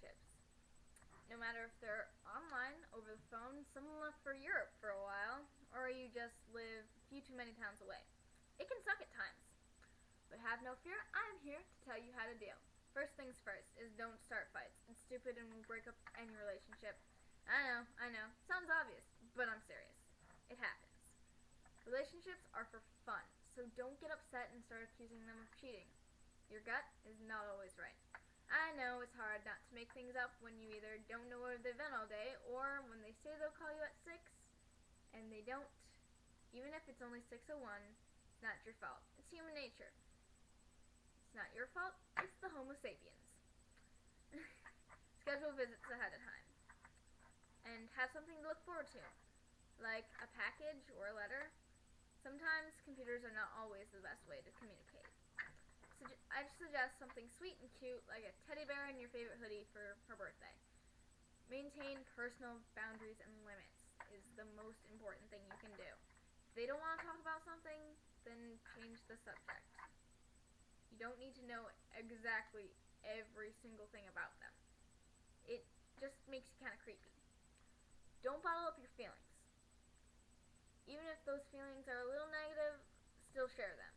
relationships. No matter if they're online, over the phone, someone left for Europe for a while, or you just live a few too many towns away. It can suck at times. But have no fear, I'm here to tell you how to deal. First things first is don't start fights. It's stupid and will break up any relationship. I know, sounds obvious, but I'm serious. It happens. Relationships are for fun, so don't get upset and start accusing them of cheating. Your gut is not always right. I know it's hard not to make things up when you either don't know where they've been all day, or when they say they'll call you at 6, and they don't. Even if it's only 6:01, it's not your fault. It's human nature. It's not your fault, it's the Homo sapiens. Schedule visits ahead of time. And have something to look forward to, like a package or a letter. Sometimes computers are not always the best way to communicate. I'd suggest something sweet and cute, like a teddy bear and your favorite hoodie for her birthday. Maintain personal boundaries and limits is the most important thing you can do. If they don't want to talk about something, then change the subject. You don't need to know exactly every single thing about them. It just makes you kind of creepy. Don't bottle up your feelings. Even if those feelings are a little negative, still share them.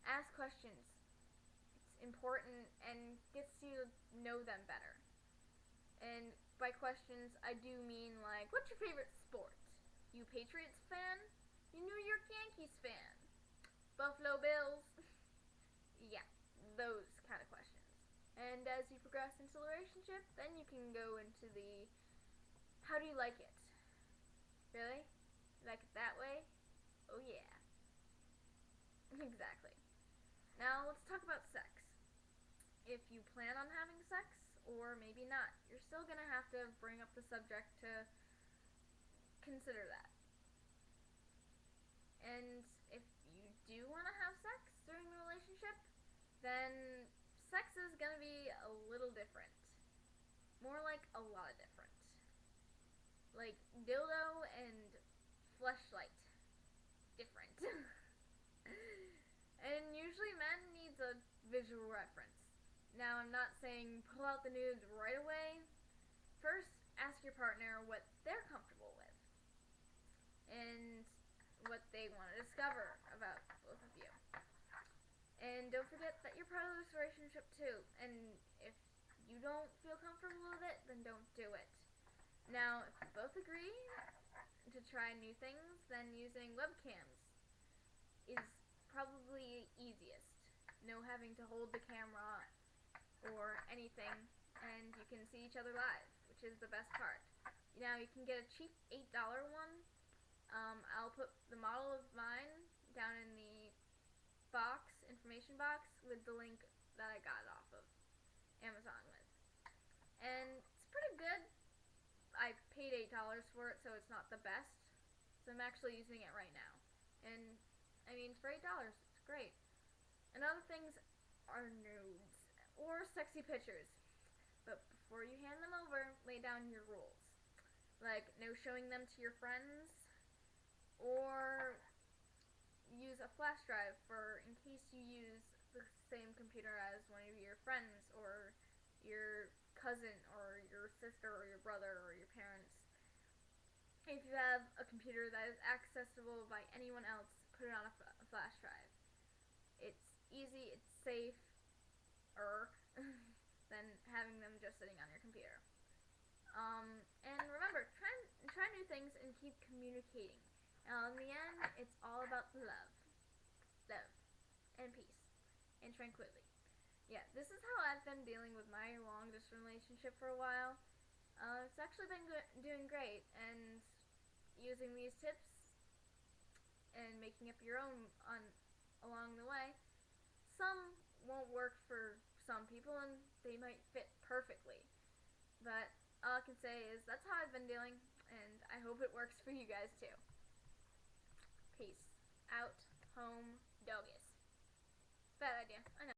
Ask questions. It's important and gets you to know them better. And by questions, I do mean like, what's your favorite sport? You Patriots fan? You New York Yankees fan? Buffalo Bills? Yeah, those kind of questions. And as you progress into the relationship, then you can go into the, how do you like it? Really? Like it that way? Oh yeah. Exactly. Now let's talk about sex. If you plan on having sex, or maybe not, you're still gonna have to bring up the subject to consider that. And if you do want to have sex during the relationship, then sex is gonna be a little different. More like a lot different. Like dildo and fleshlight. Different. And usually men needs a visual reference. Now I'm not saying pull out the nudes right away. First, ask your partner what they're comfortable with. And what they want to discover about both of you. And don't forget that you're part of this relationship too. And if you don't feel comfortable with it, then don't do it. Now, if you both agree to try new things, then using webcams is probably easiest. No having to hold the camera or anything, and you can see each other live, which is the best part. Now, you can get a cheap $8 one. I'll put the model of mine down in the information box, with the link that I got it off of Amazon with. And it's pretty good. I paid $8 for it, so it's not the best. So I'm actually using it right now. And, I mean, for $8, it's great. And other things are nudes or sexy pictures. But before you hand them over, lay down your rules. Like, no showing them to your friends, or use a flash drive for in case you use the same computer as one of your friends, or your cousin, or your sister, or your brother, or your parents. If you have a computer that is accessible by anyone else, put it on a flash drive. It's easy, it's safer than having them just sitting on your computer. And remember, try new things and keep communicating. Now, in the end, it's all about love, and peace, and tranquility. Yeah, this is how I've been dealing with my long-distance relationship for a while. It's actually been doing great, and using these tips and making up your own along the way. Some won't work for some people, and they might fit perfectly. But all I can say is that's how I've been dealing, and I hope it works for you guys too. Peace out, home, doggies. Bad idea, I know.